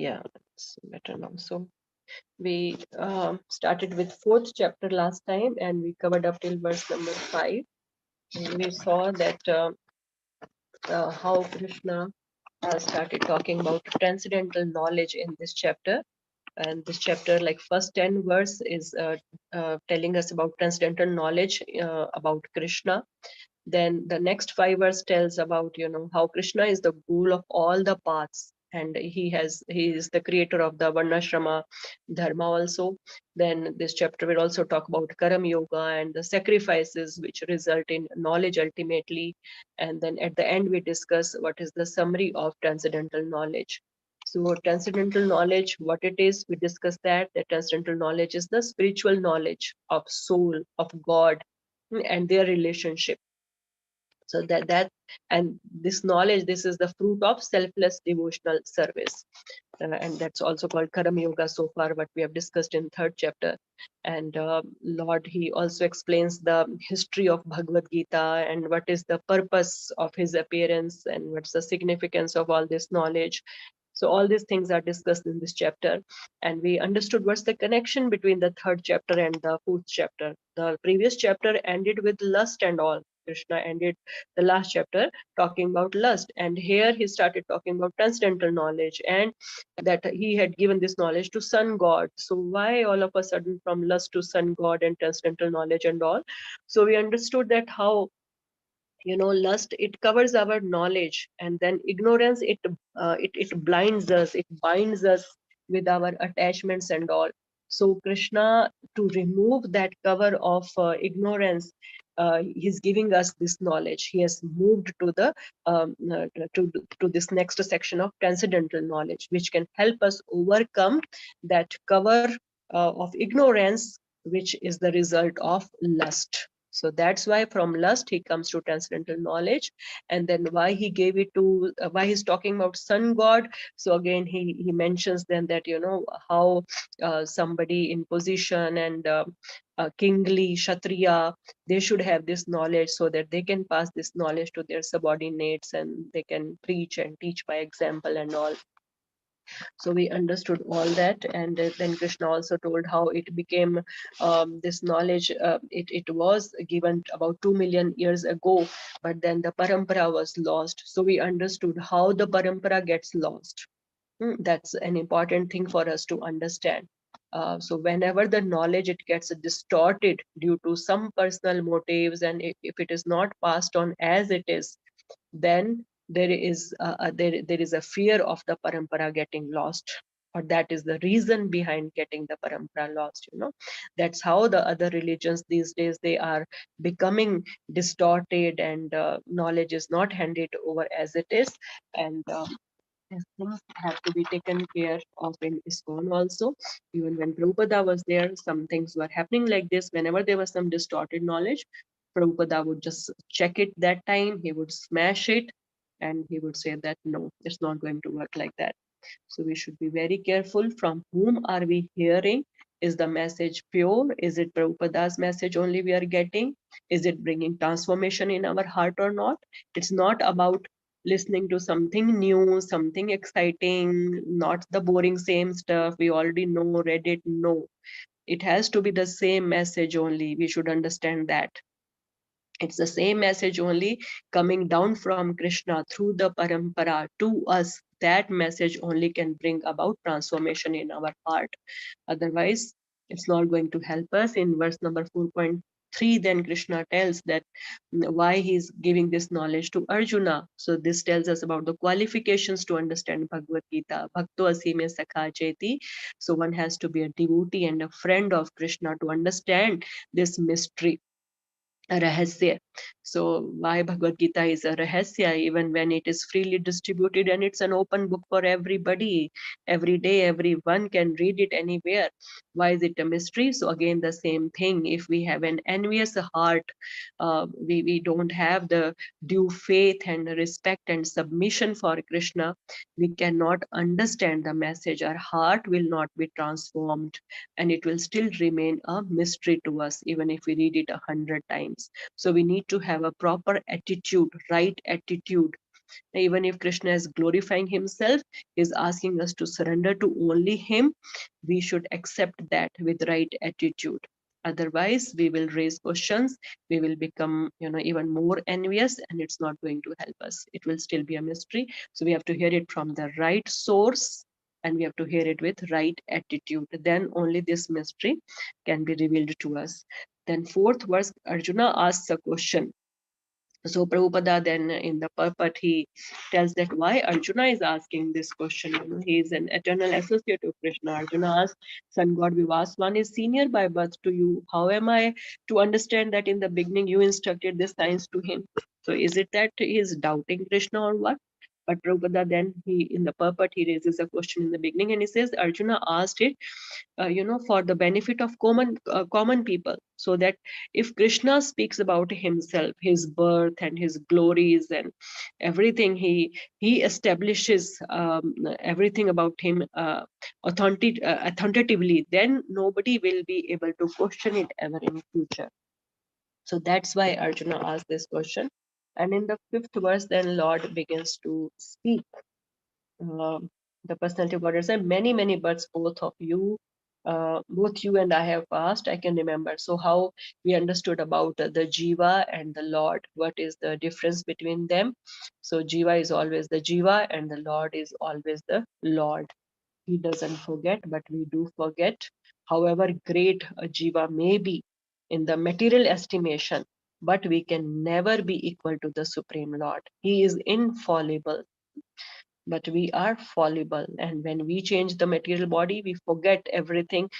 Yeah, it's better now. So we started with fourth chapter last time, and we covered up till verse number 5. And we saw that how Krishna started talking about transcendental knowledge in this chapter. And this chapter, like first 10 verse, is telling us about transcendental knowledge about Krishna. Then the next 5 verse tells about, how Krishna is the goal of all the paths, and he is the creator of the varnashrama dharma also. Then this chapter will also talk about karam yoga and the sacrifices which result in knowledge ultimately. And then at the end we discuss what is the summary of transcendental knowledge. So transcendental knowledge, what it is, we discussed that transcendental knowledge is the spiritual knowledge of soul, of God, and their relationship. So that and this knowledge, this is the fruit of selfless devotional service. And that's also called karam yoga so far, what we have discussed in third chapter. And Lord, he also explains the history of Bhagavad Gita and what is the purpose of his appearance and what's the significance of all this knowledge. So all these things are discussed in this chapter, and we understood what's the connection between the third chapter and the fourth chapter. The previous chapter ended with lust and all. Krishna ended the last chapter talking about lust, and here he started talking about transcendental knowledge, and that he had given this knowledge to sun god. So why all of a sudden from lust to sun god and transcendental knowledge and all? So we understood that how, lust, it covers our knowledge, and then ignorance, it blinds us, it binds us with our attachments and all. So Krishna, to remove that cover of ignorance, he's giving us this knowledge. He has moved to the to this next section of transcendental knowledge, which can help us overcome that cover of ignorance, which is the result of lust. So that's why from lust he comes to transcendental knowledge. And then why he gave it to, why he's talking about sun god. So again, he mentions then that, how somebody in position and kingly kshatriya, they should have this knowledge so that they can pass this knowledge to their subordinates, and they can preach and teach by example and all. So we understood all that, and then Krishna also told how it became, this knowledge, it was given about 2 million years ago, but then the parampara was lost. So we understood how the parampara gets lost. That's an important thing for us to understand. So whenever the knowledge, it gets distorted due to some personal motives, and if it is not passed on as it is, then there is a fear of the parampara getting lost, or that is the reason behind getting the parampara lost. That's how the other religions these days, they are becoming distorted, and knowledge is not handed over as it is. And these things have to be taken care of in ISKCON also. Even when Prabhupada was there, some things were happening like this. Whenever there was some distorted knowledge, Prabhupada would just check it that time, he would smash it, and he would say that no, it's not going to work like that. So we should be very careful from whom are we hearing. Is the message pure? Is it Prabhupada's message only we are getting? Is it bringing transformation in our heart or not? It's not about listening to something new, something exciting, not the boring same stuff we already know, read it. No, it has to be the same message only. We should understand that. It's the same message only coming down from Krishna through the parampara to us. That message only can bring about transformation in our heart. Otherwise, it's not going to help us. In verse number 4.3, then Krishna tells that why he's giving this knowledge to Arjuna. So this tells us about the qualifications to understand Bhagavad Gita. Bhakto asime sakha cheti. So one has to be a devotee and a friend of Krishna to understand this mystery, rahasya. So why Bhagavad Gita is a rahasya, even when it is freely distributed and it's an open book for everybody. Every day, everyone can read it anywhere. Why is it a mystery? So again, the same thing. If we have an envious heart, we don't have the due faith and respect and submission for Krishna, we cannot understand the message. Our heart will not be transformed, and it will still remain a mystery to us, even if we read it 100 times. So we need to have a proper attitude, right attitude, Even if Krishna is glorifying himself, is asking us to surrender to only him. We should accept that with right attitude. Otherwise, we will raise questions. We will become, even more envious, and it's not going to help us. It will still be a mystery. So we have to hear it from the right source, and we have to hear it with right attitude. Then only this mystery can be revealed to us. Then fourth verse, Arjuna asks a question. So Prabhupada then in the purport, he tells that why Arjuna is asking this question. He is an eternal associate of Krishna. Arjuna asks, Sun God Vivaswan is senior by birth to you. How am I to understand that in the beginning you instructed this science to him? So is it that he is doubting Krishna or what? But Prabhupada then in the purport, he raises a question in the beginning, and he says Arjuna asked it for the benefit of common people, so that if Krishna speaks about himself, his birth and his glories and everything, he establishes everything about him authoritatively, then nobody will be able to question it ever in future. So that's why Arjuna asked this question. And in the fifth verse, then Lord begins to speak. The personality of God said, many births, both you and I have passed, I can remember. So how we understood about the Jiva and the Lord, what is the difference between them? So Jiva is always the Jiva and the Lord is always the Lord. He doesn't forget, but we do forget. However great a Jiva may be in the material estimation, but we can never be equal to the Supreme Lord. He is infallible, but we are fallible, and when we change the material body, we forget everything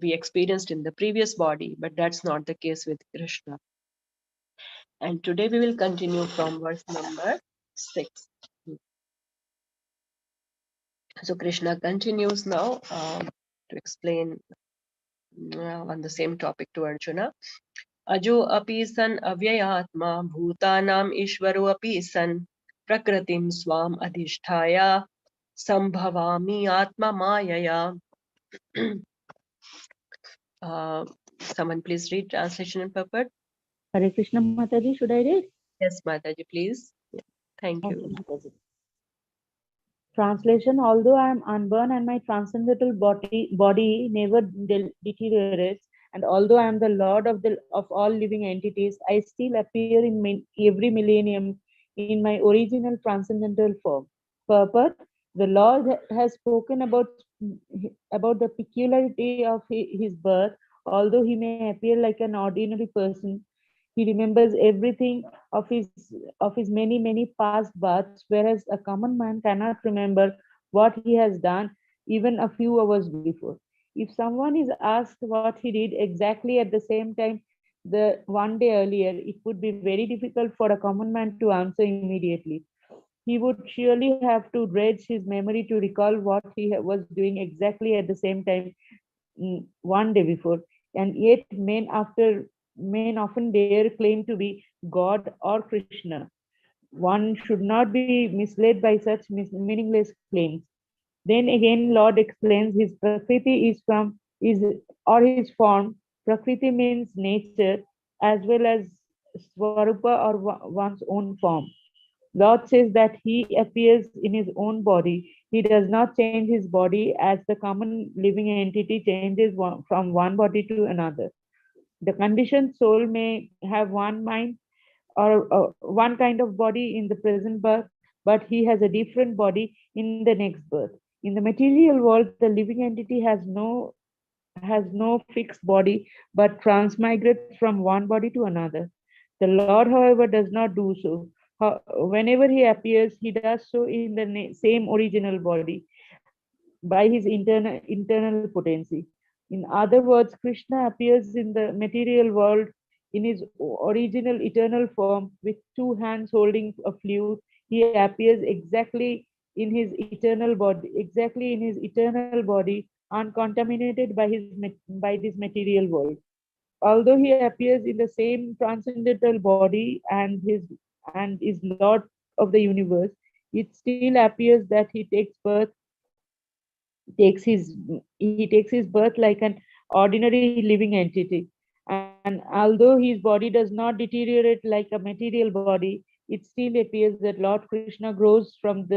we experienced in the previous body. But that's not the case with Krishna. And today we will continue from verse number 6. So Krishna continues now to explain on the same topic to Arjuna. Ajo api san avyayatma bhutanam ishvaro api san prakritim swam adhisthaya sambhavami atma mayaya. Someone please read translation and purport. Hare Krishna Mataji, should I read? Yes, Mataji, please. Thank Okay, you. Mataji. Translation: although I am unborn and my transcendental body never deteriorates, and although I am the Lord of all living entities, I still appear in every millennium in my original transcendental form. Purport: the Lord has spoken about the peculiarity of his birth. Although he may appear like an ordinary person, he remembers everything of his many past births, whereas a common man cannot remember what he has done even a few hours before. If someone is asked what he did exactly at the same time the one day earlier, it would be very difficult for a common man to answer immediately. He would surely have to dredge his memory to recall what he was doing exactly at the same time one day before, and yet men often dare claim to be God or Krishna. One should not be misled by such meaningless claims. Then again, Lord explains his prakriti is or his form. Prakriti means nature as well as swarupa or one's own form. Lord says that he appears in his own body. He does not change his body as the common living entity changes from one body to another. The conditioned soul may have one mind or one kind of body in the present birth, but he has a different body in the next birth. In the material world, the living entity has no fixed body but transmigrates from one body to another. The Lord, however, does not do so. Whenever he appears, he does so in the same original body by his internal potency. In other words, Krishna appears in the material world in his original eternal form with two hands holding a flute. He appears exactly in his eternal body, uncontaminated by this material world. Although he appears in the same transcendental body and is Lord of the universe, it still appears that takes his he takes his birth like an ordinary living entity. And although his body does not deteriorate like a material body, it still appears that Lord Krishna grows from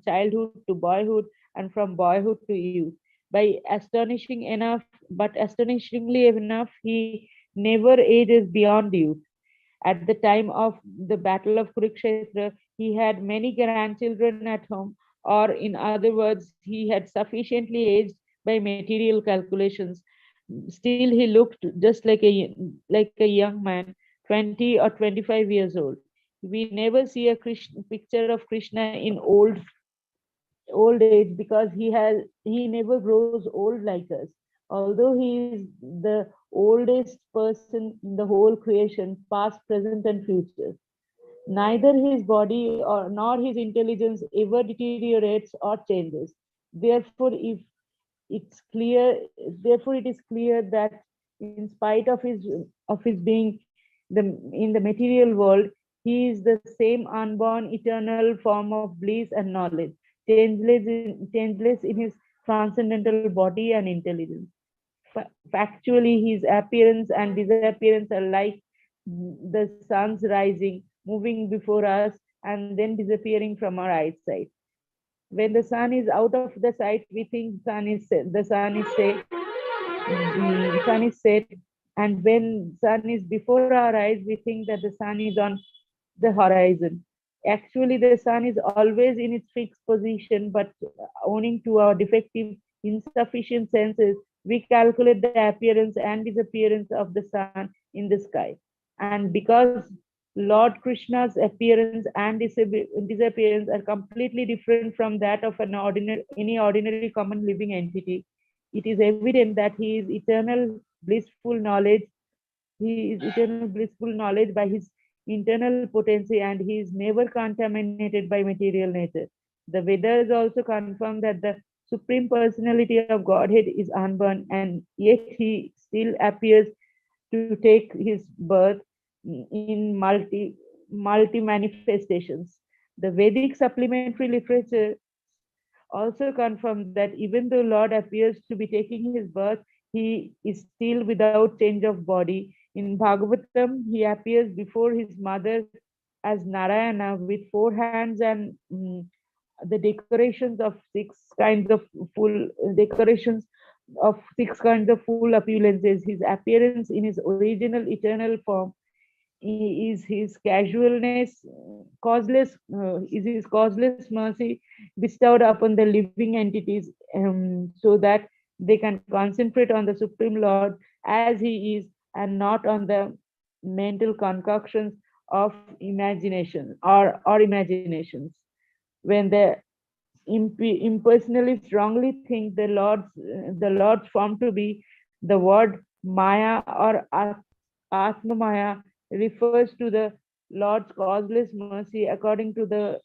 childhood to boyhood and from boyhood to youth. By astonishingly enough, he never ages beyond youth. At the time of the Battle of Kurukshetra, he had many grandchildren at home, or in other words, he had sufficiently aged by material calculations. Still, he looked just like a young man, 20 or 25 years old. We never see a picture of Krishna in old age because he never grows old like us. Although he is the oldest person in the whole creation, past, present, and future, neither his body or nor his intelligence ever deteriorates or changes. Therefore, if it's clear, therefore it is clear that in spite of his being in the material world, he is the same unborn eternal form of bliss and knowledge, changeless in his transcendental body and intelligence. Factually, his appearance and disappearance are like the sun's rising, moving before us, and then disappearing from our eyesight. When the sun is out of the sight, we think the sun is set, and when sun is before our eyes, we think that the sun is on the horizon. Actually, the sun is always in its fixed position, but owing to our defective, insufficient senses, we calculate the appearance and disappearance of the sun in the sky. And because Lord Krishna's appearance and disappearance are completely different from that of any ordinary common living entity, it is evident that he is eternal blissful knowledge by his internal potency, and he is never contaminated by material nature. The Vedas also confirm that the Supreme Personality of Godhead is unborn, and yet he still appears to take his birth in multi manifestations. The Vedic supplementary literature also confirmed that even though Lord appears to be taking his birth, he is still without change of body. In Bhagavatam, he appears before his mother as Narayana with four hands and the decorations of six kinds of full opulences. His appearance in his original eternal form is his causeless mercy bestowed upon the living entities, so that they can concentrate on the Supreme Lord as he is and not on the mental concoctions of imagination or imaginations. When the impersonalists wrongly think the Lord's form to be the word Maya or Atma Maya refers to the Lord's causeless mercy according to the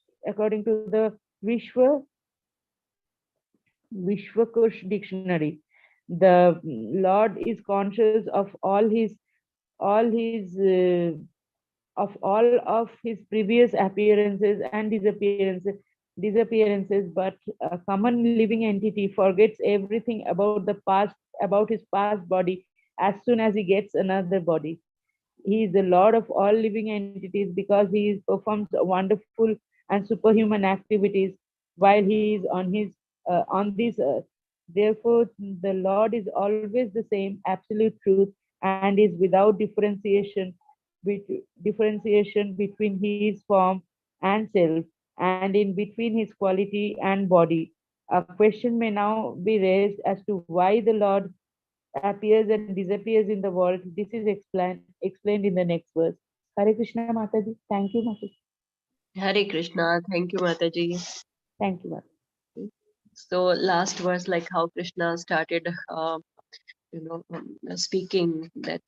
Vishwakosh dictionary. The Lord is conscious all his of his previous appearances and disappearances, but a common living entity forgets everything about his past body as soon as he gets another body. He is the Lord of all living entities because performs wonderful and superhuman activities while he is on this earth. Therefore, the Lord is always the same absolute truth and is without differentiation between his form and self, and in between his quality and body. A question may now be raised as to why the Lord appears and disappears in the world. This is explained in the next verse. Hare Krishna Mataji. Thank you, Mataji. Hare Krishna. Thank you, Mataji. Thank you, Mataji. So last verse, like how Krishna started, speaking that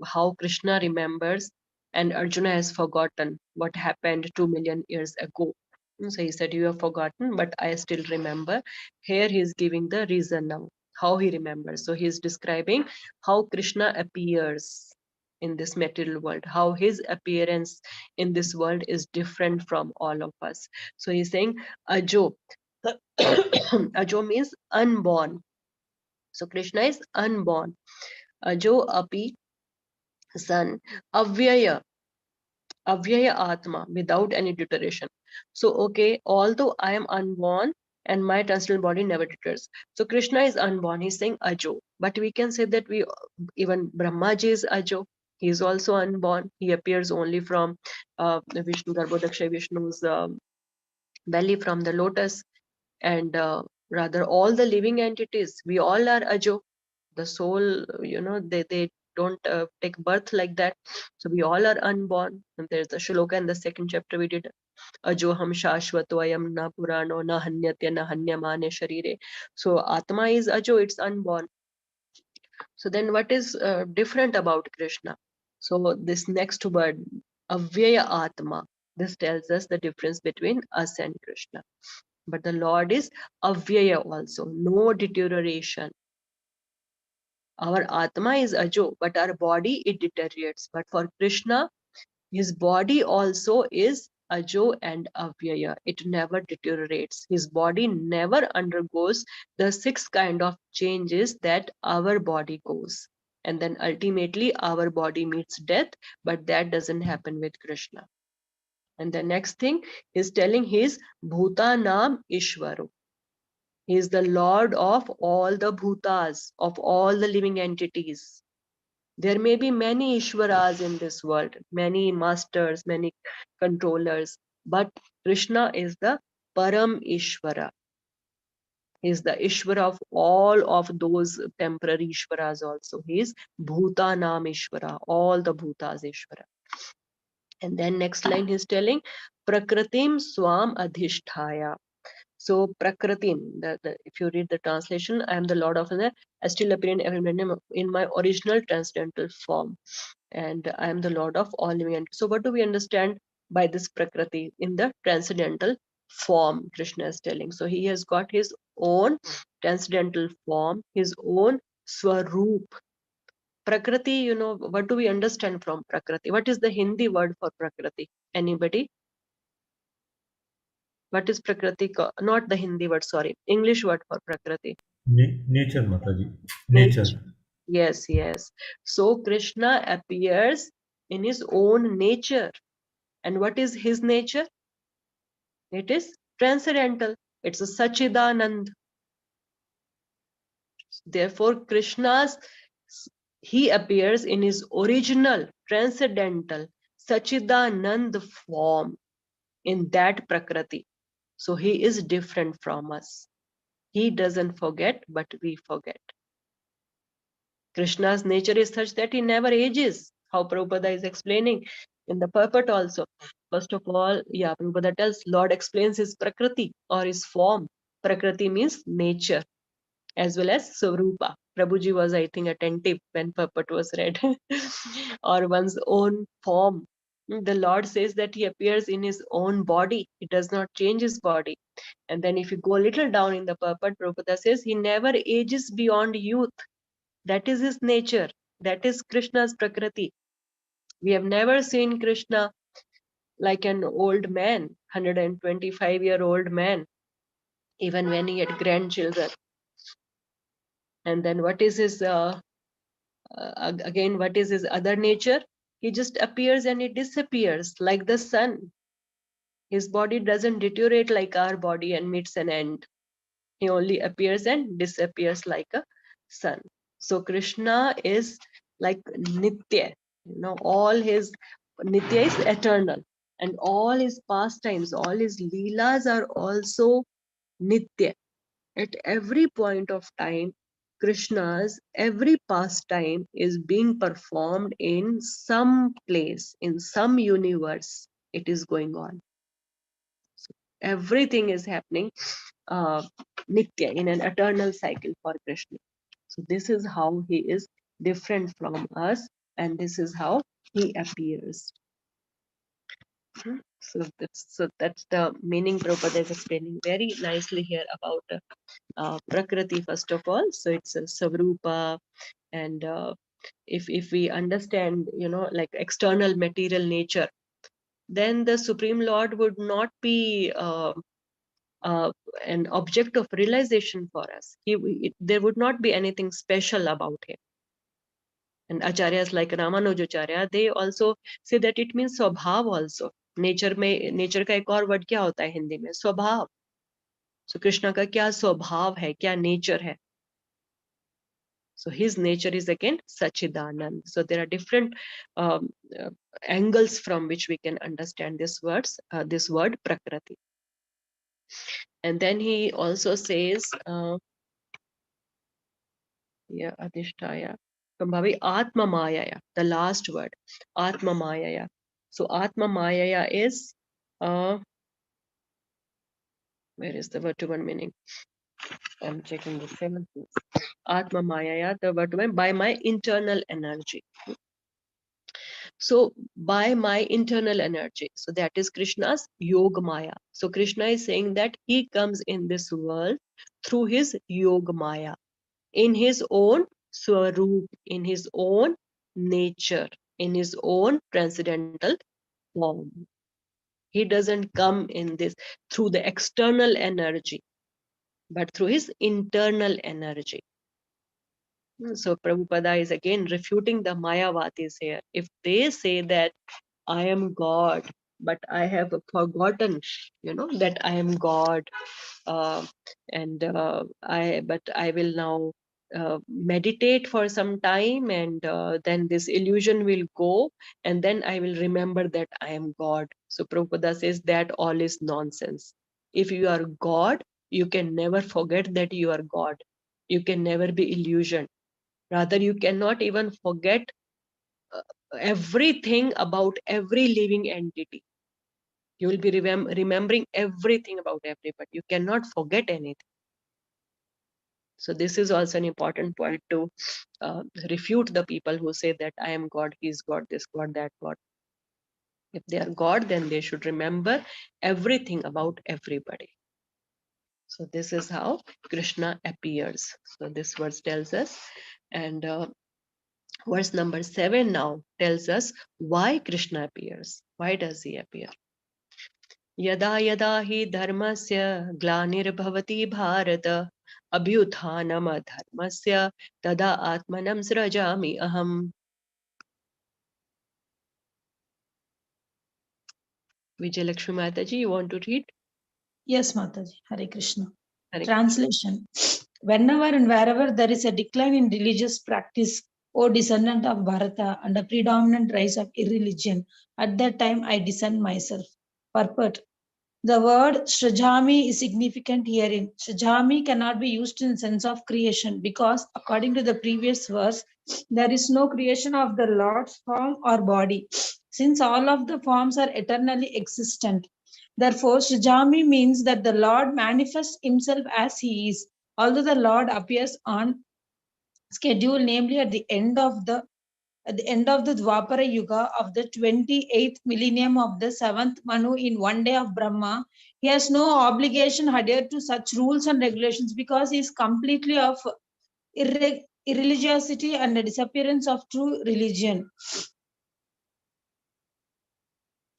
how Krishna remembers and Arjuna has forgotten what happened 2 million years ago. So he said, you have forgotten, but I still remember. Here he is giving the reason now, how he remembers. So he is describing how Krishna appears in this material world, how his appearance in this world is different from all of us. So he's saying, Ajo. Ajo means unborn. So Krishna is unborn. Ajo api san avyaya. Avyaya Atma, without any deterioration. So, okay, although I am unborn and my transcendental body never deteriorates. So, Krishna is unborn, he's saying Ajo. But we can say that even Brahmaji is Ajo. He is also unborn. He appears only from Vishnu, Garbhodaksha Vishnu's belly, from the lotus. And rather, all the living entities, we all are Ajo. The soul, they don't take birth like that. So we all are unborn. And there's the shloka in the second chapter we did. Ajoham shashvato ayam na purano na hanyatya na hanyamane sharire. So Atma is Ajo, it's unborn. So then what is different about Krishna? So this next word, Avyaya Atma, this tells us the difference between us and Krishna. But the Lord is Avyaya also, no deterioration. Our Atma is Ajo, but our body, it deteriorates. But for Krishna, his body also is Ajo and Avyaya. It never deteriorates. His body never undergoes the 6 kind of changes that our body goes. And then ultimately our body meets death, but that doesn't happen with Krishna. And the next thing is telling his Bhutanam Ishvaro. He is the Lord of all the bhutas, of all the living entities. There may be many Ishwaras in this world, many masters, many controllers, but Krishna is the Param Ishwara. He is the Ishwara of all of those temporary Ishwaras also. He is Bhutanam Ishwara, all the Bhutas Ishwara. And then next line he's telling, Prakritim Swam Adhishthaya. So Prakritim, if you read the translation, I am the Lord of the, I still appear in every millennium in my original transcendental form. And I am the Lord of all living entities. So what do we understand by this Prakriti in the transcendental form Krishna is telling? So he has got his own transcendental form, his own Swaroop. Prakriti, what do we understand from Prakriti? What is the Hindi word for Prakriti? Anybody? What is Prakriti? Not the Hindi word, sorry. English word for Prakriti. Nature, Mataji. Nature. Nature. Yes, yes. So Krishna appears in his own nature. And what is his nature? It is transcendental. It's a Sachidanand. Therefore, he appears in his original transcendental Sachidanand form in that Prakriti. So he is different from us. He doesn't forget, but we forget. Krishna's nature is such that he never ages. How Prabhupada is explaining in the purport also. First of all, Prabhupada tells Lord explains his Prakriti or his form. Prakriti means nature as well as Swarupa. Prabhuji was, I think, attentive when purport was read. Or one's own form. The Lord says that he appears in his own body. He does not change his body. And then if you go a little down in the purport, Prabhupada says he never ages beyond youth. That is his nature. That is Krishna's Prakriti. We have never seen Krishna like an old man, 125-year-old man, even when he had grandchildren. And then what is his, again, what is his other nature? He just appears and he disappears like the sun. His body doesn't deteriorate like our body and meets an end. He only appears and disappears like a sun. So Krishna is like Nitya. All his Nitya is eternal. And all his pastimes, all his leelas are also Nitya. At every point of time, Krishna's every pastime is being performed in some place, in some universe. It is going on. So everything is happening Nitya, in an eternal cycle for Krishna. So this is how he is different from us, and this is how he appears. So that's the meaning Prabhupada is explaining very nicely here about Prakriti first of all. So it's a Savrupa, and if we understand, like external material nature, then the Supreme Lord would not be an object of realization for us. There would not be anything special about him. And acharyas like Ramanujacharya, they also say that it means swabhav also. Nature का एक और word क्या होता है हिंदी में? स्वभाव. So Krishna का क्या स्वभाव है, क्या nature है? So his nature is again Sachidanand. So there are different angles from which we can understand this word Prakriti. And then he also says, Adhishtaya, Sambhavi Atma Mayaya, the last word, Atma Mayaya. So Atma Mayaya is, where is the word to one meaning? I'm checking the seventh. Atma Mayaya, the word to one, by my internal energy. So by my internal energy, so that is Krishna's Yoga Maya. So Krishna is saying that he comes in this world through his Yoga Maya, in his own Swaroop, in his own nature, in his own transcendental form. He doesn't come in this through the external energy, but through his internal energy. So Prabhupada is again refuting the Mayavatis here. If they say that I am God, but I have forgotten, that I am God, but I will now meditate for some time, and then this illusion will go, and then I will remember that I am God. So Prabhupada says that all is nonsense. If you are God, you can never forget that you are God. You can never be illusioned. Rather, you cannot even forget everything about every living entity. You will be remembering everything about everybody. You cannot forget anything. So this is also an important point to refute the people who say that I am God, he is God, this God, that God. If they are God, then they should remember everything about everybody. So this is how Krishna appears. So this verse tells us, and verse number 7 now tells us why Krishna appears. Why does he appear? Yada yada hi dharmasya glanirбhavati bharat abhyuthanam adharmasya tada atmanam srajami aham. Vijayalakshmi Mataji, you want to read? Yes, Mataji. Hare Krishna. Hare Translation. Whenever and wherever there is a decline in religious practice, O descendant of Bharata, and a predominant rise of irreligion, at that time I descend myself. Purport. The word Srajami is significant herein. Srajami cannot be used in the sense of creation because, according to the previous verse, there is no creation of the Lord's form or body, since all of the forms are eternally existent. Therefore, Srajami means that the Lord manifests himself as he is. Although the Lord appears on schedule, namely at the end of the Dwapara Yuga of the 28th millennium of the 7th Manu in one day of Brahma, he has no obligation adhered to such rules and regulations because he is completely of irreligiosity and the disappearance of true religion.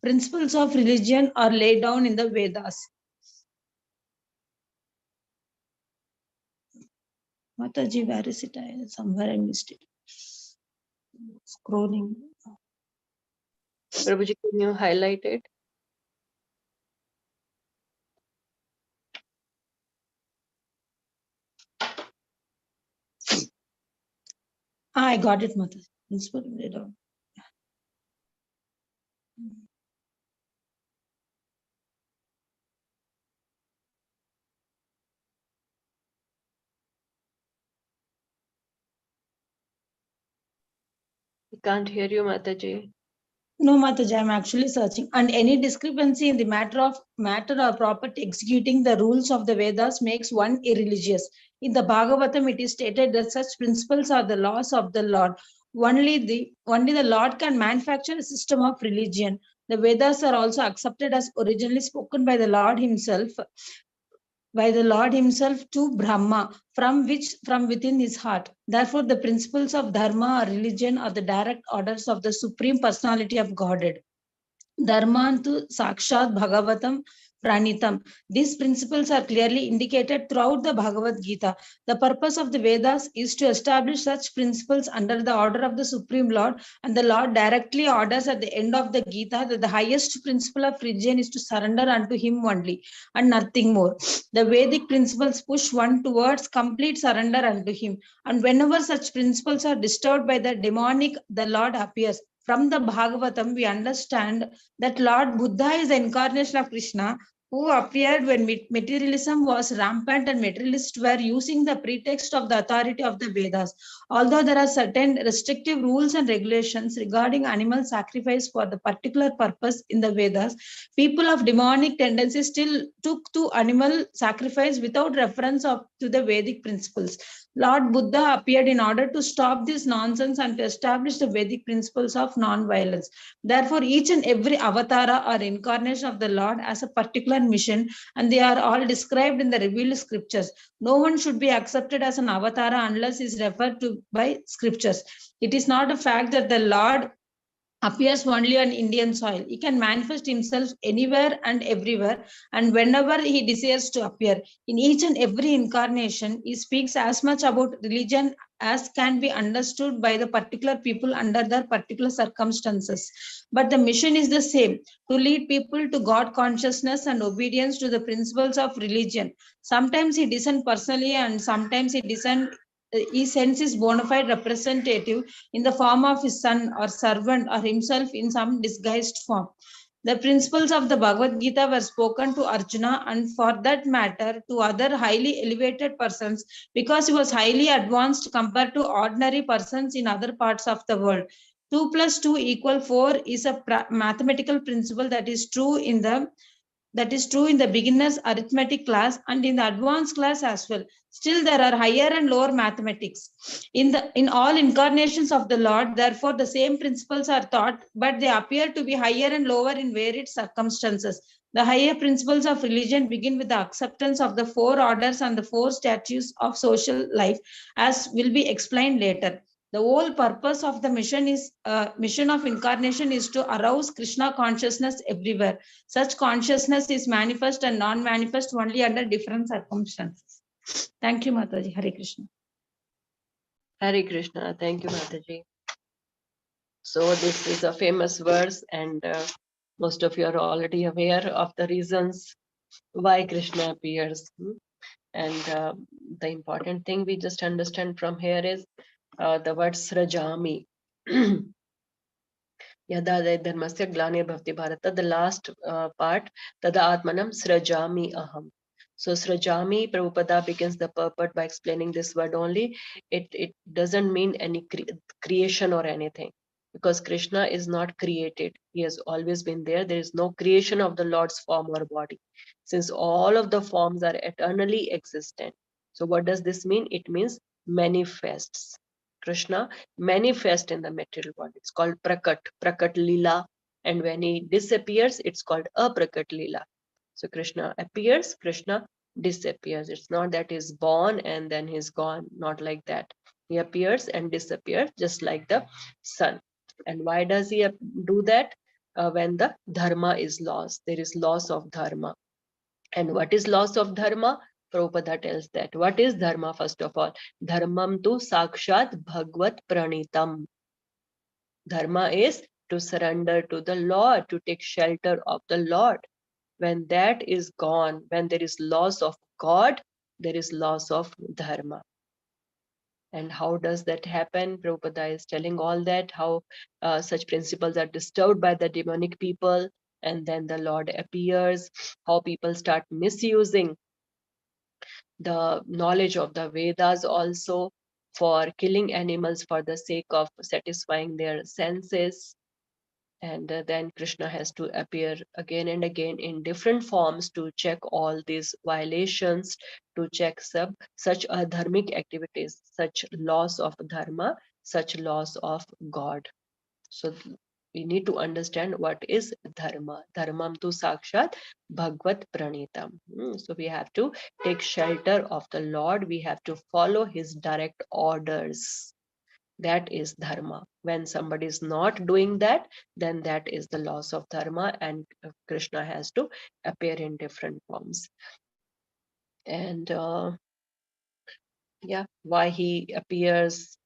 Principles of religion are laid down in the Vedas. Mataji, where is it? Somewhere I missed it. Scrolling. Prabhuji, can you highlight it? I got it, Mataji. Principle laid down. We can't hear you, Mataji. No, Mataji, I'm actually searching. And any discrepancy in the matter or property executing the rules of the Vedas makes one irreligious. In the Bhagavatam, it is stated that such principles are the laws of the Lord. Only the Lord can manufacture a system of religion. The Vedas are also accepted as originally spoken by the Lord himself to Brahma, from within his heart. Therefore, the principles of Dharma or religion are the direct orders of the Supreme Personality of Godhead. Dharmantu Sakshat Bhagavatam Pranitam. These principles are clearly indicated throughout the Bhagavad Gita. The purpose of the Vedas is to establish such principles under the order of the Supreme Lord, and the Lord directly orders at the end of the Gita that the highest principle of religion is to surrender unto Him only and nothing more. The Vedic principles push one towards complete surrender unto Him, and whenever such principles are disturbed by the demonic, the Lord appears. From the Bhagavatam, we understand that Lord Buddha is the incarnation of Krishna, who appeared when materialism was rampant and materialists were using the pretext of the authority of the Vedas. Although there are certain restrictive rules and regulations regarding animal sacrifice for the particular purpose in the Vedas, people of demonic tendencies still took to animal sacrifice without reference to the Vedic principles. Lord Buddha appeared in order to stop this nonsense and to establish the Vedic principles of non-violence. Therefore, each and every avatara or incarnation of the Lord has a particular mission, and they are all described in the revealed scriptures. No one should be accepted as an avatara unless is referred to by scriptures. It is not a fact that the Lord appears only on Indian soil. He can manifest himself anywhere and everywhere, and whenever he desires to appear. In each and every incarnation, he speaks as much about religion as can be understood by the particular people under their particular circumstances. But the mission is the same, to lead people to God consciousness and obedience to the principles of religion. Sometimes he descends personally, and sometimes he sends his bona fide representative in the form of his son or servant or himself in some disguised form. The principles of the Bhagavad Gita were spoken to Arjuna, and for that matter to other highly elevated persons, because he was highly advanced compared to ordinary persons in other parts of the world. 2 plus 2 equal 4 is a mathematical principle that is true in the beginner's arithmetic class and in the advanced class as well. Still, there are higher and lower mathematics. In all incarnations of the Lord, therefore, the same principles are taught, but they appear to be higher and lower in varied circumstances. The higher principles of religion begin with the acceptance of the 4 orders and the 4 statutes of social life, as will be explained later. The whole purpose of the mission of incarnation is to arouse Krishna consciousness everywhere. Such consciousness is manifest and non-manifest only under different circumstances. Thank you, Mataji. Hare Krishna. Hare Krishna. Thank you, Mataji. So this is a famous verse, and most of you are already aware of the reasons why Krishna appears. And the important thing we just understand from here is the word srajami. Yada dharmasya glanir bhavati bharata, the last part, tada atmanam srajami aham. So srajami, Prabhupada begins the purport by explaining this word only. It doesn't mean any creation or anything, because Krishna is not created. He has always been there. There is no creation of the Lord's form or body, since all of the forms are eternally existent. So what does this mean? It means manifests. Krishna manifests in the material world. It's called Prakat Lila. And when he disappears, it's called Aprakat Lila. So Krishna appears, Krishna disappears. It's not that he's born and then he's gone. Not like that. He appears and disappears just like the sun. And why does he do that? When the dharma is lost. There is loss of dharma. And what is loss of dharma? Prabhupada tells that. What is dharma, first of all? Dharmam tu sakshat bhagvat pranitam. Dharma is to surrender to the Lord, to take shelter of the Lord. When that is gone, when there is loss of God, there is loss of dharma. And how does that happen? Prabhupada is telling all that, how such principles are disturbed by the demonic people, and then the Lord appears, how people start misusing the knowledge of the Vedas also for killing animals for the sake of satisfying their senses. And then Krishna has to appear again and again in different forms to check all these violations, to check such adharmic activities, such loss of dharma, such loss of God. So we need to understand what is dharma. Dharmam tu sakshat bhagvat pranitam. So we have to take shelter of the Lord. We have to follow his direct orders. That is dharma. When somebody is not doing that, then that is the loss of dharma, and Krishna has to appear in different forms. And yeah, why he appears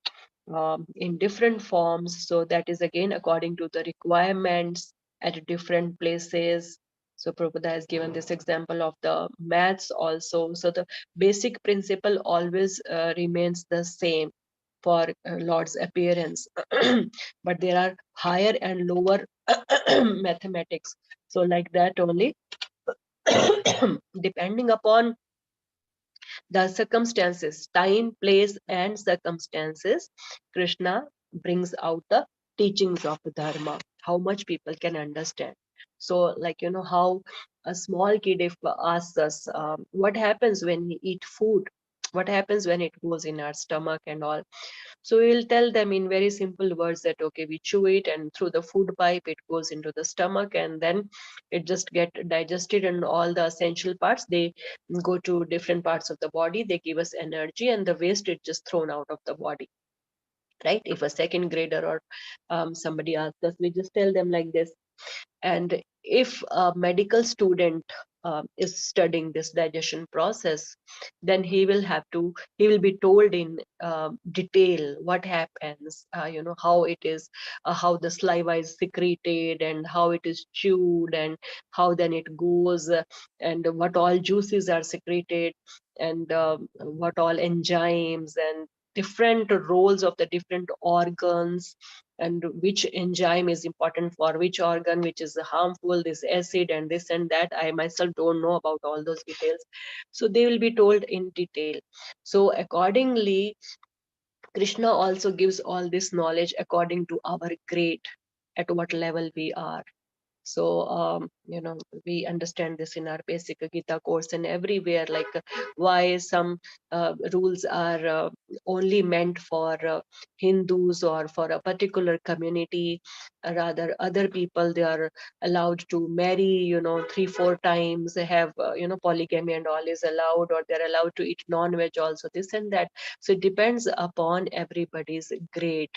in different forms. So that is again according to the requirements at different places. So Prabhupada has given this example of the maths also. So the basic principle always remains the same for Lord's appearance, but there are higher and lower mathematics. So like that only, depending upon the circumstances, time, place, and circumstances, Krishna brings out the teachings of Dharma, how much people can understand. So, like, how a small kid, if asks us, what happens when we eat food? What happens when it goes in our stomach and all? So we'll tell them in very simple words that, okay, we chew it and through the food pipe, it goes into the stomach and then it just get digested, and all the essential parts, they go to different parts of the body. They give us energy, and the waste is just thrown out of the body. Right? If a second grader or somebody asks us, we just tell them like this. And if a medical student is studying this digestion process, then he will be told in detail what happens, how it is, how the saliva is secreted and how it is chewed, and how then it goes, and what all juices are secreted, and what all enzymes and different roles of the different organs, and which enzyme is important for which organ, which is harmful, this acid and this and that. I myself don't know about all those details. So they will be told in detail. So accordingly, Krishna also gives all this knowledge according to our grade, at what level we are. So we understand this in our basic Gita course and everywhere, like why some rules are only meant for Hindus or for a particular community. Rather, other people, they are allowed to marry 3-4 times. They have polygamy and all is allowed, or they're allowed to eat non-veg also, this and that. So it depends upon everybody's grade,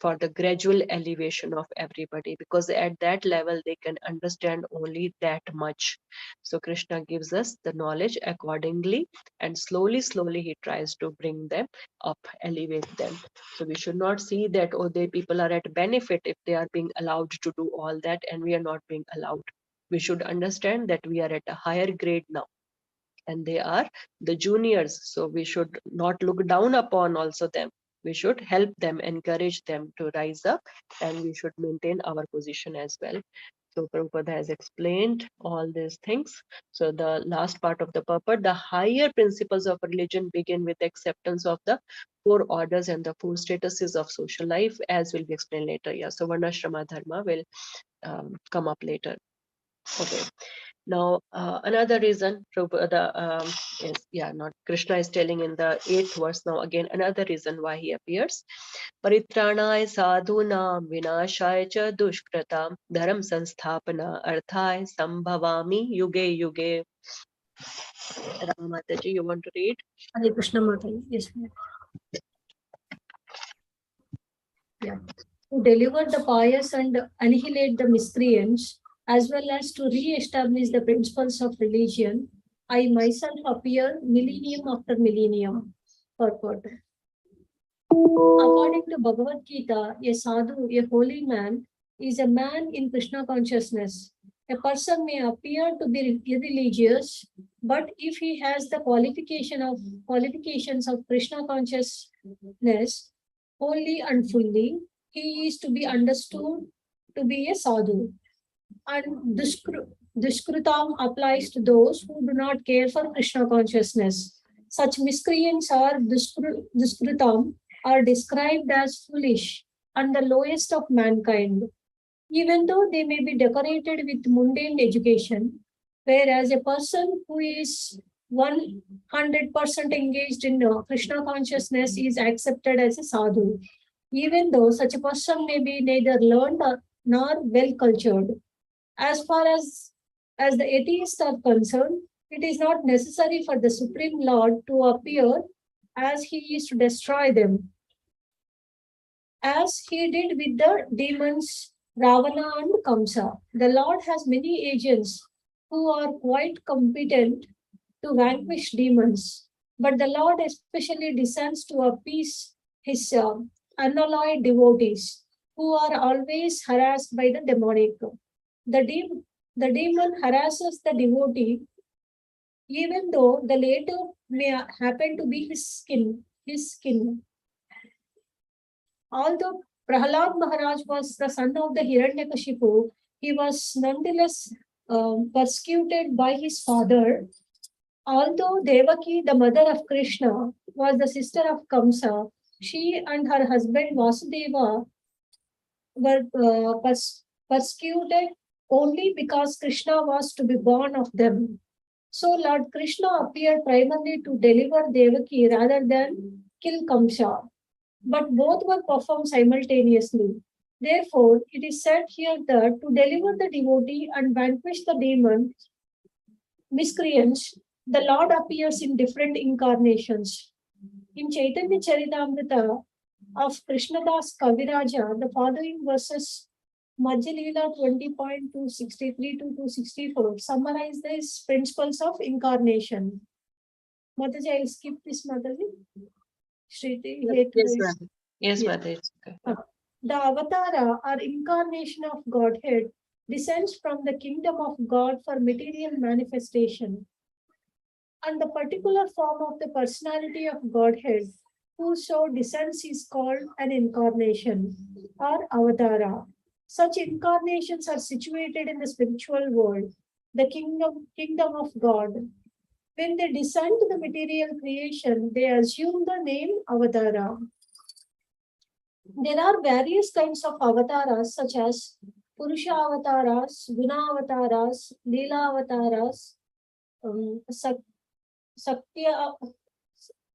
for the gradual elevation of everybody, because at that level they can understand only that much. So Krishna gives us the knowledge accordingly, and slowly he tries to bring them up, elevate them. So we should not see that, oh, they people are at benefit if they are being allowed to do all that and we are not being allowed. We should understand that we are at a higher grade now, and they are the juniors, so we should not look down upon also them. We should help them, encourage them to rise up, and we should maintain our position as well. So Prabhupada has explained all these things. So the last part of the purport, the higher principles of religion begin with acceptance of the 4 orders and the 4 statuses of social life, as will be explained later. Yeah, so Varnashrama Dharma will come up later. Okay. Now, another reason Prabhupada is, not Krishna is telling in the 8th verse now again, another reason why he appears. Paritranaya sadhunam vinashaya cha dushkratam dharam sanstapana arthaya sambhavami yuge yuge. Rama Mataji, you want to read? Hare Krishna Mataji. Yes, ma'am. Yeah. To deliver the pious and annihilate the miscreants, as well as to re-establish the principles of religion, I myself appear millennium after millennium. Purport. According to Bhagavad Gita, a sadhu, a holy man, is a man in Krishna consciousness. A person may appear to be irreligious, but if he has the qualifications of Krishna consciousness wholly and fully, he is to be understood to be a sadhu. And Dushkrutam applies to those who do not care for Krishna consciousness. Such miscreants or Dushkrutam are described as foolish and the lowest of mankind, even though they may be decorated with mundane education, whereas a person who is 100% engaged in Krishna consciousness is accepted as a sadhu, even though such a person may be neither learned nor well cultured. As far as the atheists are concerned, it is not necessary for the Supreme Lord to appear, as he is to destroy them. as he did with the demons Ravana and Kamsa. The Lord has many agents who are quite competent to vanquish demons, but the Lord especially descends to appease his unalloyed devotees who are always harassed by the demonic. The demon harasses the devotee even though the latter may happen to be his skin. Although Prahlad Maharaj was the son of the Hiranyakashipu, he was nonetheless persecuted by his father. Although Devaki, the mother of Krishna, was the sister of Kamsa, she and her husband Vasudeva were persecuted only because Krishna was to be born of them. So Lord Krishna appeared primarily to deliver Devaki rather than kill Kamsa, but both were performed simultaneously. Therefore, it is said here that to deliver the devotee and vanquish the demon miscreants, the Lord appears in different incarnations. In Chaitanya Charitamrita of Krishnadas Kaviraja, the following verses Madhyalila 20.263 to 264 summarize these principles of incarnation. Mataji, I'll skip this, Mataji. Shriti, Yes, ma'am. Yes, Yes. Mother. It's okay. The avatara or incarnation of Godhead descends from the kingdom of God for material manifestation. And the particular form of the personality of Godhead whoso descends is called an incarnation or avatara. Such incarnations are situated in the spiritual world, the kingdom of God. When they descend to the material creation, they assume the name avatara. There are various kinds of avatars such as Purusha avatars, Guna avatars, Leela avatars, Satya,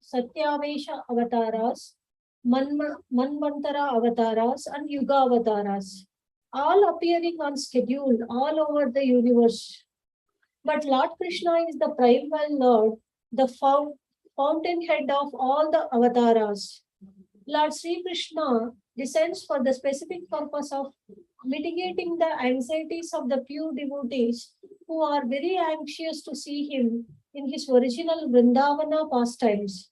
Satyavesha avatars, Manvantara avatars, and Yuga avatars, all appearing on schedule all over the universe. But Lord Krishna is the primal Lord, the fountainhead of all the avatars. Lord Sri Krishna descends for the specific purpose of mitigating the anxieties of the pure devotees who are very anxious to see him in his original Vrindavana pastimes.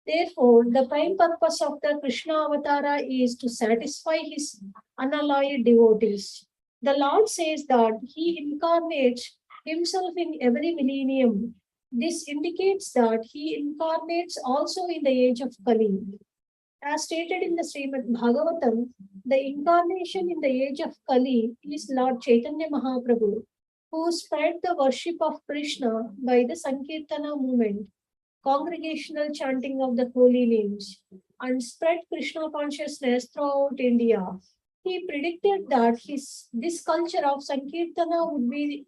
Therefore, the prime purpose of the Krishna Avatara is to satisfy his unalloyed devotees. The Lord says that he incarnates himself in every millennium. This indicates that he incarnates also in the age of Kali. As stated in the Srimad Bhagavatam, the incarnation in the age of Kali is Lord Chaitanya Mahaprabhu, who spread the worship of Krishna by the Sankirtana movement, congregational chanting of the holy names, and spread Krishna consciousness throughout India. He predicted that this culture of Sankirtana would be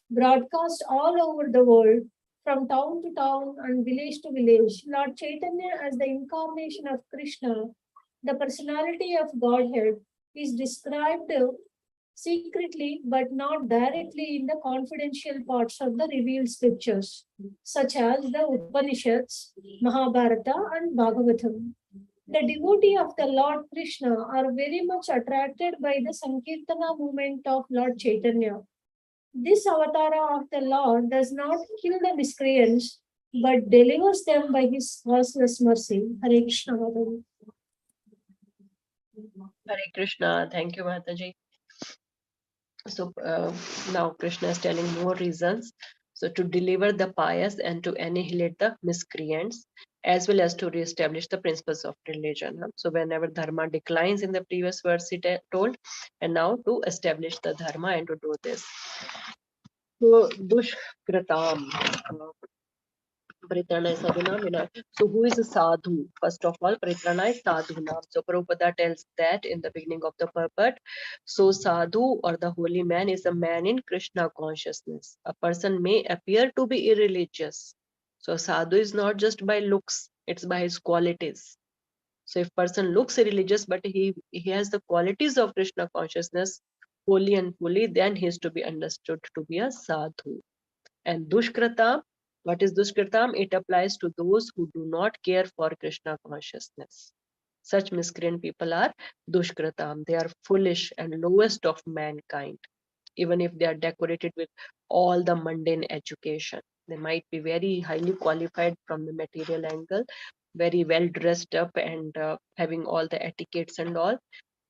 broadcast all over the world, from town to town and village to village. Lord Chaitanya, as the incarnation of Krishna, the personality of Godhead, is described secretly but not directly in the confidential parts of the revealed scriptures, such as the Upanishads, Mahabharata, and Bhagavatam. The devotee of the Lord Krishna are very much attracted by the Sankirtana movement of Lord Chaitanya. This avatara of the Lord does not kill the miscreants, but delivers them by his causeless mercy. Hare Krishna. Mataji. Hare Krishna. Thank you, Mataji. So now Krishna is telling more reasons. So to deliver the pious and to annihilate the miscreants, as well as to reestablish the principles of religion. So whenever dharma declines in the previous verse, he told, and now to establish the dharma and to do this. So dushkratam. Paritrana is sadhuna. So who is a sadhu? First of all, Paritrana is sadhuna. So Prabhupada tells that in the beginning of the purport. So sadhu or the holy man is a man in Krishna consciousness. A person may appear to be irreligious. So sadhu is not just by looks, it's by his qualities. So if person looks irreligious, but he has the qualities of Krishna consciousness wholly and fully, then he is to be understood to be a sadhu. And dushkratam, what is dushkratam? It applies to those who do not care for Krishna consciousness. Such miscreant people are dushkratam. They are foolish and lowest of mankind. Even if they are decorated with all the mundane education, they might be very highly qualified from the material angle, very well dressed up and having all the etiquettes and all.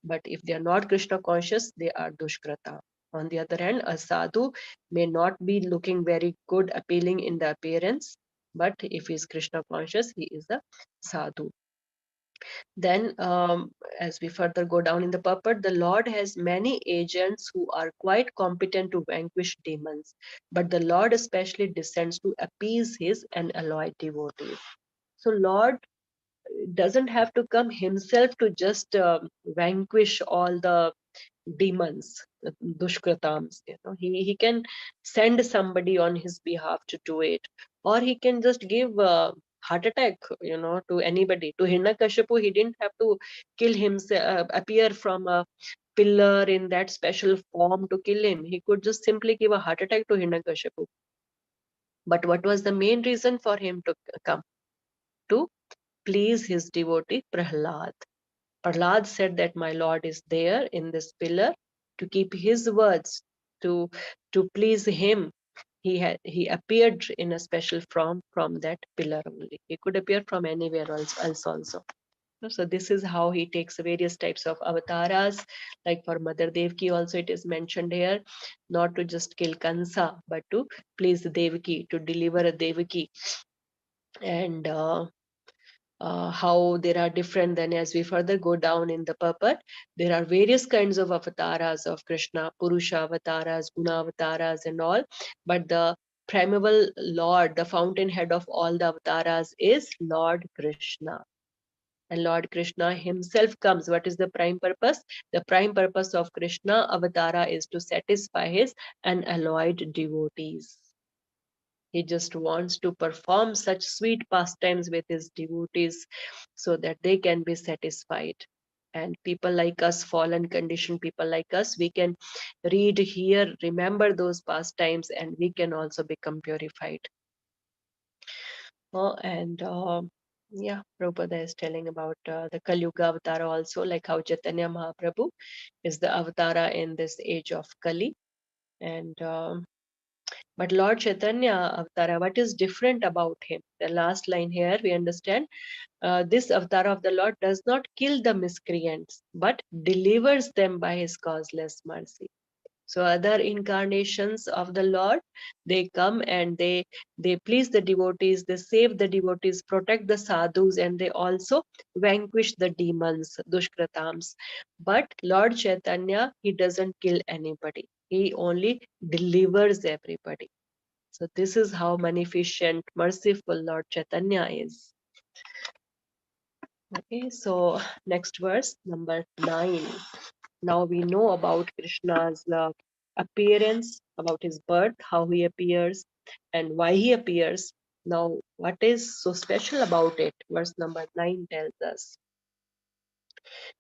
But if they are not Krishna conscious, they are dushkrata. On the other hand, a sadhu may not be looking very good, appealing in the appearance, but if he is Krishna conscious, he is a sadhu. Then, as we further go down in the purport, the Lord has many agents who are quite competent to vanquish demons, but the Lord especially descends to appease his unalloyed devotees. So, Lord doesn't have to come himself to just vanquish all the demons, dushkratams. He can send somebody on his behalf to do it, or he can just give a heart attack, to anybody. To Hiranyakashipu, he didn't have to kill himself, appear from a pillar in that special form to kill him. He could just simply give a heart attack to Hiranyakashipu. But what was the main reason for him to come? To please his devotee Prahlad. Prahlad said that my Lord is there in this pillar to keep his words, to please him. He appeared in a special form from that pillar only. He could appear from anywhere else also. So this is how he takes various types of avatars. Like for Mother Devaki also it is mentioned here, not to just kill Kansa, but to please Devaki, to deliver a Devaki. And how there are different, then as we further go down in the purport, there are various kinds of avatars of Krishna, Purusha avatars, Guna avatars and all, but the primeval Lord, the fountainhead of all the avatars is Lord Krishna. And Lord Krishna himself comes. What is the prime purpose? The prime purpose of Krishna avatara is to satisfy his unalloyed devotees. He just wants to perform such sweet pastimes with his devotees so that they can be satisfied. And people like us, fallen conditioned people like us, we can read, hear, remember those pastimes, and we can also become purified. And yeah, Prabhupada is telling about the Kali Yuga Avatara also, like how Chaitanya Mahaprabhu is the Avatara in this age of Kali. And but Lord Chaitanya Avatara, what is different about him? The last line here, we understand this Avatara of the Lord does not kill the miscreants, but delivers them by his causeless mercy. So other incarnations of the Lord, they come and they please the devotees, they save the devotees, protect the sadhus, and they also vanquish the demons, dushkratams. But Lord Chaitanya, he doesn't kill anybody. He only delivers everybody. So this is how magnificent, merciful Lord Chaitanya is. Okay, so next verse, number 9. Now we know about Krishna's appearance, about his birth, how he appears, and why he appears. Now, what is so special about it? Verse number 9 tells us.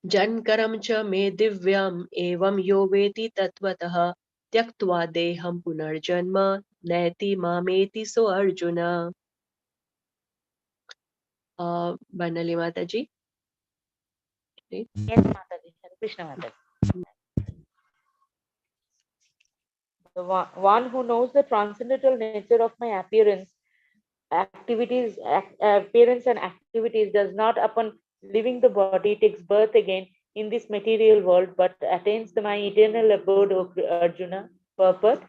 Jankaram cha me divyam evam yo veti tatvatah tyaktva deham punarjanma naiti mameti so Arjuna. Banali Mataji. Yes, Mataji. Krishna Mataji. The one who knows the transcendental nature of my appearance and activities does not upon leaving the body takes birth again in this material world, but attains my eternal abode, O Arjuna. Purport.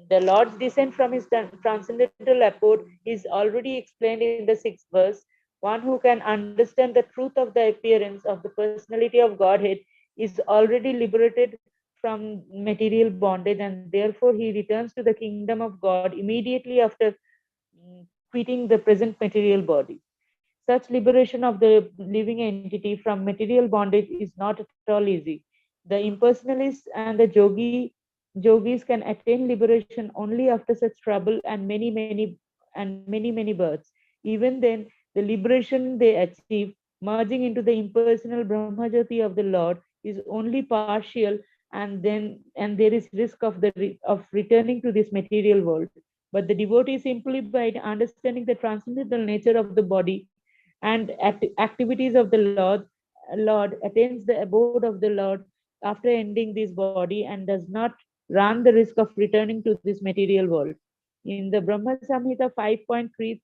The Lord's descent from his transcendental abode is already explained in the 6th verse. One who can understand the truth of the appearance of the personality of Godhead is already liberated from material bondage, and therefore he returns to the kingdom of God immediately after quitting the present material body. Such liberation of the living entity from material bondage is not at all easy. The impersonalists and the yogis can attain liberation only after such trouble and many births. Even then, the liberation they achieve, merging into the impersonal Brahmajyoti of the Lord, is only partial, and there is risk of returning to this material world. But the devotee, simply by understanding the transcendental nature of the body, and activities of the Lord attains the abode of the Lord after ending this body and does not run the risk of returning to this material world. In the Brahma Samhita 5.33,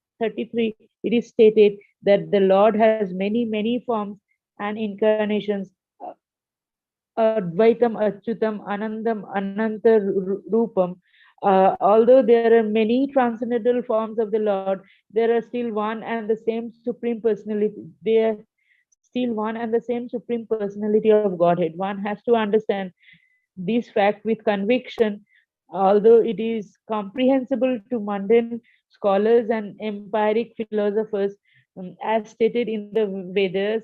it is stated that the Lord has many forms and incarnations. Advaitam, Achyutam, Anandam, Ananta Rupam. Although there are many transcendental forms of the Lord, there are still one and the same Supreme Personality. They are still one and the same Supreme Personality of Godhead. One has to understand this fact with conviction, although it is comprehensible to mundane scholars and empiric philosophers, as stated in the Vedas,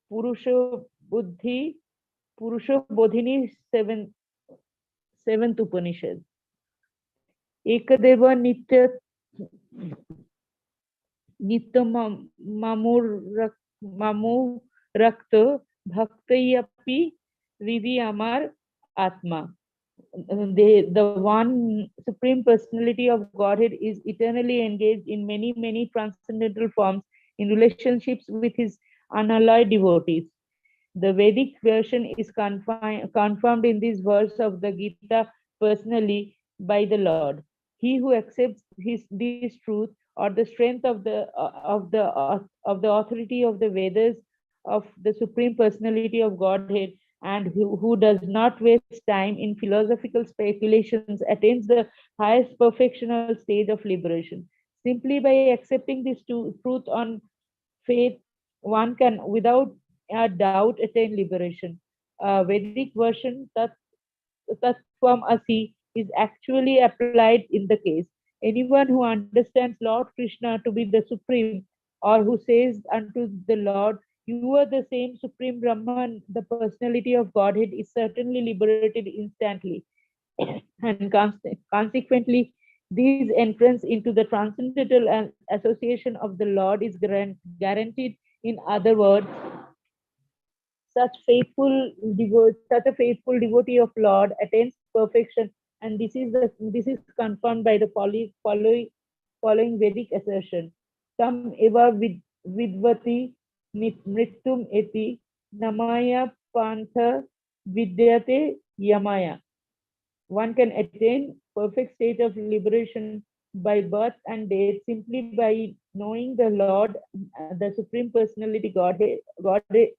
Purusha Buddhi, Purusha Bodhini seventh Upanishad. Ekadeva Nitya Mamu Rakta Bhaktayapi Rivi Amar Atma. The one Supreme Personality of Godhead is eternally engaged in many transcendental forms in relationships with his unalloyed devotees. The Vedic version is confirmed in this verse of the Gita personally by the Lord. He who accepts this truth or the strength of the authority of the Vedas of the Supreme Personality of Godhead, and who does not waste time in philosophical speculations attains the highest perfectional stage of liberation. Simply by accepting this truth on faith, one can without a doubt attain liberation. Vedic version Tattvam Asi is actually applied in the case. Anyone who understands Lord Krishna to be the Supreme, or who says unto the Lord, "You are the same Supreme Brahman," the personality of Godhead is certainly liberated instantly. And consequently, this entrance into the transcendental association of the Lord is guaranteed. In other words, such a faithful devotee of Lord attains perfection, and this is confirmed by the following Vedic assertion: Tam eva vidvati mritum eti namaya pantha vidyate yamaya. One can attain perfect state of liberation by birth and death simply by knowing the Lord, the Supreme Personality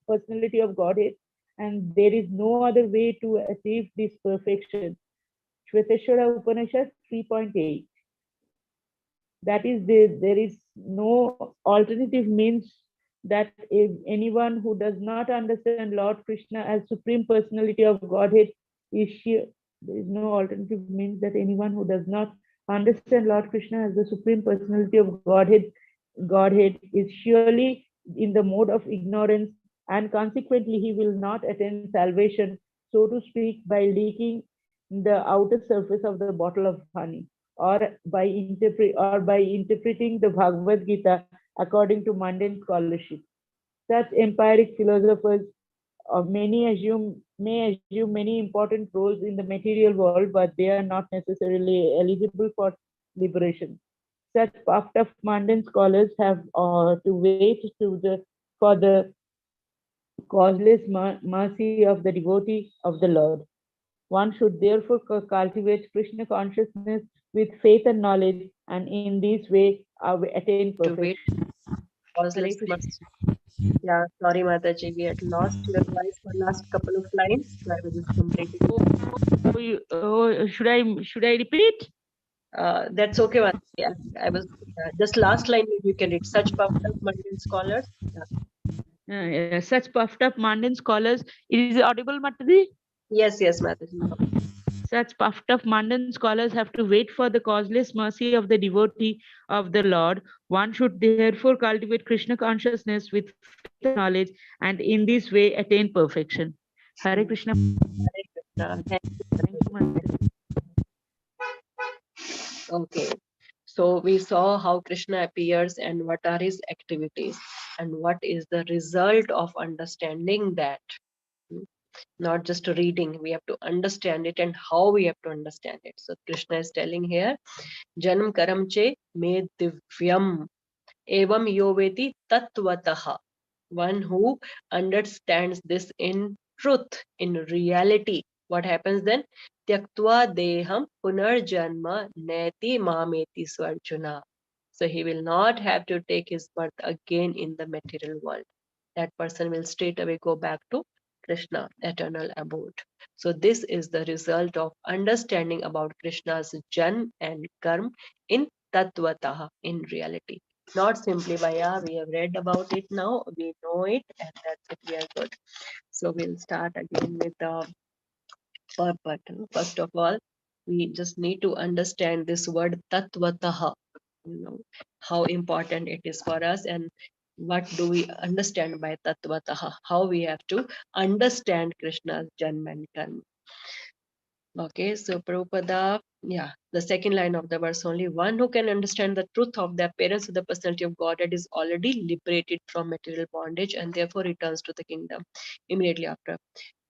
Personality of Godhead, and there is no other way to achieve this perfection. Shvetashwara Upanishad 3.8. That is, there is no alternative means that if anyone who does not understand Lord Krishna as Supreme Personality of Godhead is sure. There is no alternative means that anyone who does not understand Lord Krishna as the Supreme Personality of Godhead is surely in the mode of ignorance, and consequently he will not attain salvation, so to speak, by leaking the outer surface of the bottle of honey, or by interpreting the Bhagavad Gita according to mundane scholarship. Such empiric philosophers may assume many important roles in the material world, but they are not necessarily eligible for liberation. Such puffed up mundane scholars have to wait for the causeless mercy of the devotee of the Lord. One should therefore cultivate Krishna consciousness with faith and knowledge, and in this way attain To wait, perfection. causeless mercy. Yeah, sorry, Mataji, we had lost your voice for last couple of lines, so I was just completing. Should I repeat? That's okay, Mataji. Yeah, I was just last line. Maybe you can read. Such puffed up mundane scholars. Yeah. Such puffed up mundane scholars. Is it audible, Mataji? Yes, Mataji. Such puffed up mundane scholars have to wait for the causeless mercy of the devotee of the Lord. One should therefore cultivate Krishna consciousness with faith and knowledge, and in this way attain perfection. Hare Krishna. Hare Krishna. Thank you, Mataji. Okay. So we saw how Krishna appears and what are his activities and what is the result of understanding that. Not just reading, we have to understand it and how we have to understand it. So Krishna is telling here, Janam Karam Che Me Divyam. Evam yoveti tattvataha. One who understands this in truth, in reality. What happens then? Tyaktva deham punarjanma neti mameti swarjuna. So he will not have to take his birth again in the material world. That person will straight away go back to Krishna, eternal abode. So this is the result of understanding about Krishna's Jan and Karm in Tattvataha, in reality. Not simply by, yeah, we have read about it now, we know it, and that's it, we are good. So we'll start again with the purport. First of all, we just need to understand this word Tattvataha, how important it is for us, and what do we understand by Tattvataha, how we have to understand Krishna's Janma and Karma. Okay, so Prabhupada, yeah, the second line of the verse only. One who can understand the truth of the appearance of the personality of Godhead is already liberated from material bondage and therefore returns to the kingdom immediately after.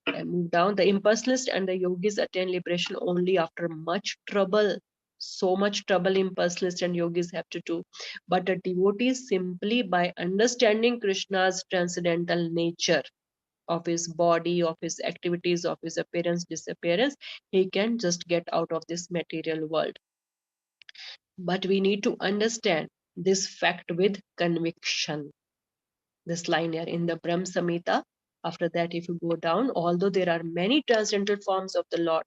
And move down. The impersonalists and the yogis attain liberation only after much trouble. So much trouble impersonalists and yogis have to do. But a devotee, simply by understanding Krishna's transcendental nature, of his body, of his activities, of his appearance, disappearance, he can just get out of this material world. But we need to understand this fact with conviction. This line here in the Brahm Samhita. After that, if you go down, although there are many transcendental forms of the Lord,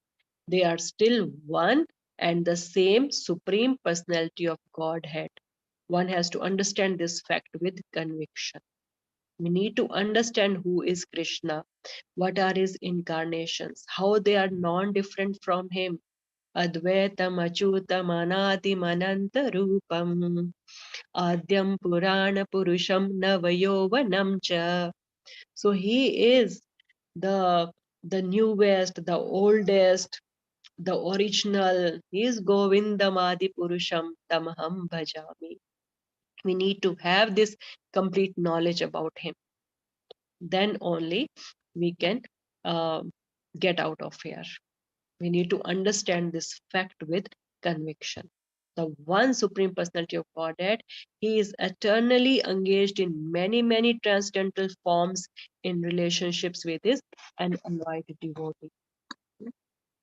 they are still one and the same supreme personality of Godhead. One has to understand this fact with conviction. We need to understand who is Krishna, what are his incarnations, how they are non-different from him. Advaitam Achyutam Anadim Ananta Rupam Adyam Purana Purusham Navayovanam Cha. So he is the newest, the oldest, the original. He is Govindam Adi Purusham Tamaham Bhajami. We need to have this complete knowledge about him. Then only we can get out of here. We need to understand this fact with conviction. The one Supreme Personality of Godhead, he is eternally engaged in many, many transcendental forms in relationships with his unenlightened devotee.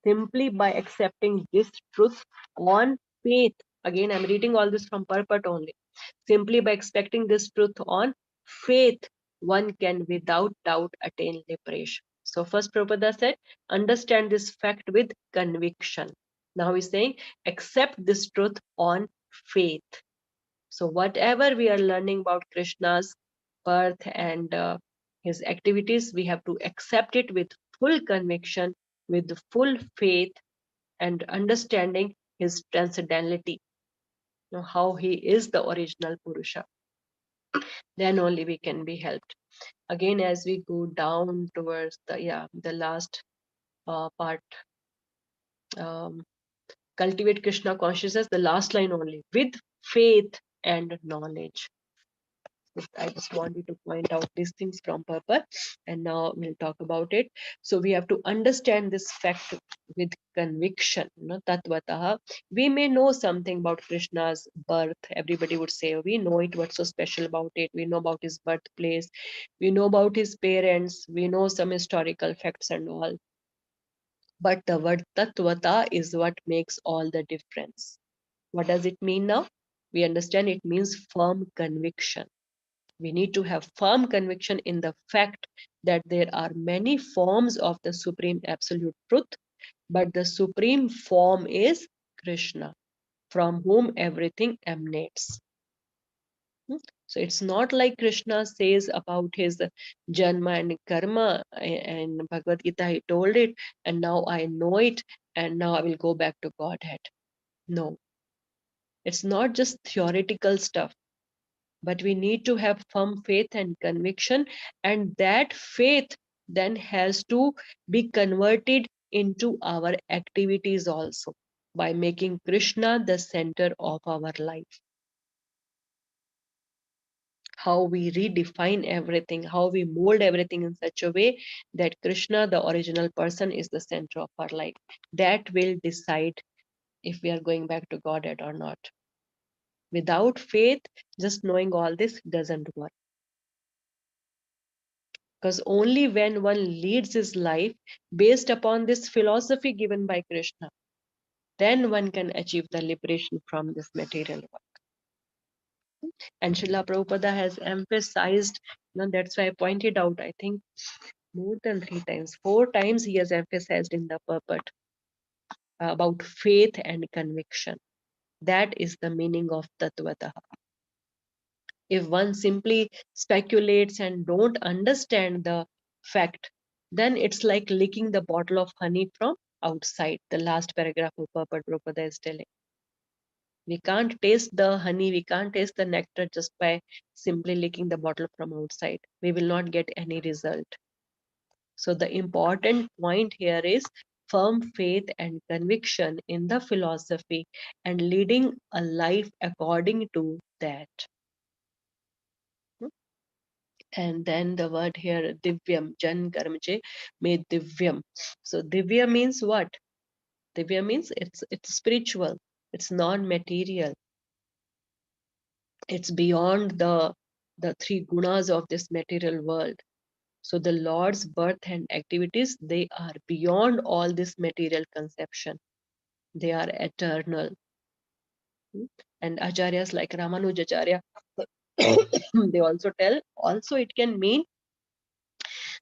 Simply by accepting this truth on faith, again, I'm reading all this from purport only. Simply by expecting this truth on faith, one can without doubt attain liberation. So first Prabhupada said, understand this fact with conviction. Now he's saying, accept this truth on faith. So whatever we are learning about Krishna's birth and his activities, we have to accept it with full conviction, with full faith and understanding his transcendentality, how he is the original Purusha. Then only we can be helped. Again, as we go down towards the last part, cultivate Krishna consciousness, the last line only, with faith and knowledge. I just wanted to point out these things from purpose, and now we'll talk about it. So we have to understand this fact with conviction. Tattvataha. We may know something about Krishna's birth. Everybody would say, oh, we know it. What's so special about it? We know about his birthplace. We know about his parents. We know some historical facts and all. But the word Tattvata is what makes all the difference. What does it mean now? We understand it means firm conviction. We need to have firm conviction in the fact that there are many forms of the Supreme Absolute Truth, but the Supreme Form is Krishna, from whom everything emanates. So it's not like Krishna says about his Janma and Karma, and Bhagavad Gita, he told it, and now I know it, and now I will go back to Godhead. No, it's not just theoretical stuff. But we need to have firm faith and conviction, and that faith then has to be converted into our activities also by making Krishna the center of our life. How we redefine everything, how we mold everything in such a way that Krishna, the original person, is the center of our life. That will decide if we are going back to Godhead or not. Without faith, just knowing all this doesn't work. Because only when one leads his life based upon this philosophy given by Krishna, then one can achieve the liberation from this material world. And Srila Prabhupada has emphasized, that's why I pointed out, I think more than 3 times, 4 times he has emphasized in the purport about faith and conviction. That is the meaning of Tattvataha. If one simply speculates and don't understand the fact, then it's like licking the bottle of honey from outside. The last paragraph of purport Prabhupada is telling. We can't taste the honey, we can't taste the nectar just by simply licking the bottle from outside. We will not get any result. So the important point here is firm faith and conviction in the philosophy and leading a life according to that. And then the word here, divyam, jan karmche me divyam. So divya means what? Divya means it's spiritual, it's non-material. It's beyond the 3 gunas of this material world. So the Lord's birth and activities, they are beyond all this material conception. They are eternal. And acharyas like Ramanujacharya, they also tell, also it can mean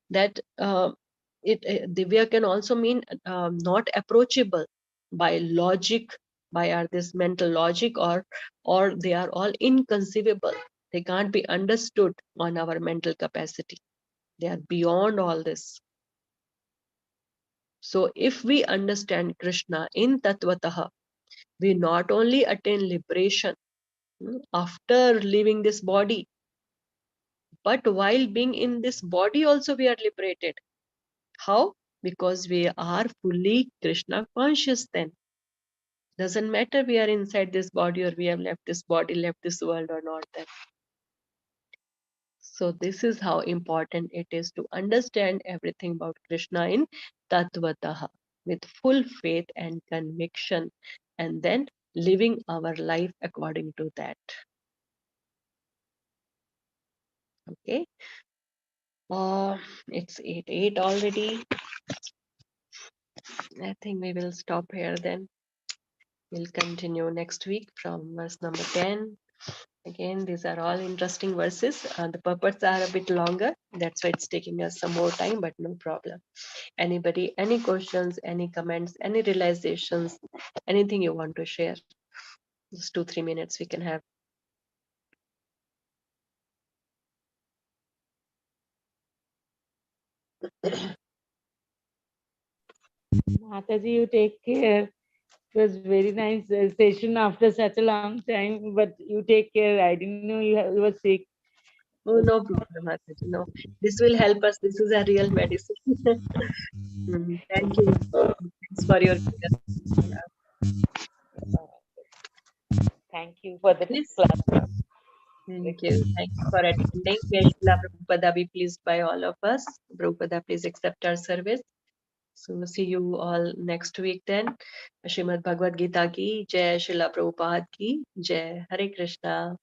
that Divya can also mean not approachable by logic, by our this mental logic, or they are all inconceivable. They can't be understood on our mental capacity. They are beyond all this. So if we understand Krishna in Tattvataha, we not only attain liberation after leaving this body, but while being in this body also we are liberated. How? Because we are fully Krishna conscious then. Doesn't matter we are inside this body or we have left this body, left this world or not then. So this is how important it is to understand everything about Krishna in Tattvataha with full faith and conviction, and then living our life according to that. Okay. It's 8:08 already. I think we will stop here then. We'll continue next week from verse number 10. Again, these are all interesting verses. The purports are a bit longer. That's why it's taking us some more time, but no problem. Anybody, any questions, any comments, any realizations, anything you want to share? Just 2-3 minutes we can have. Mataji, you take care. It was very nice session after such a long time, but you take care. I didn't know you were sick. Oh, no problem, Mataji. No, this will help us. This is a real medicine. Thank you. Thanks for your care. Yeah. Thank you for the Please. class. Thank you. Thank you for attending. May Srila Prabhupada be pleased by all of us. Prabhupada, please accept our service. So see you all next week then. Srimad Bhagavad Gita ki Jai, Srila Prabhupada ki Jai. Hare Krishna.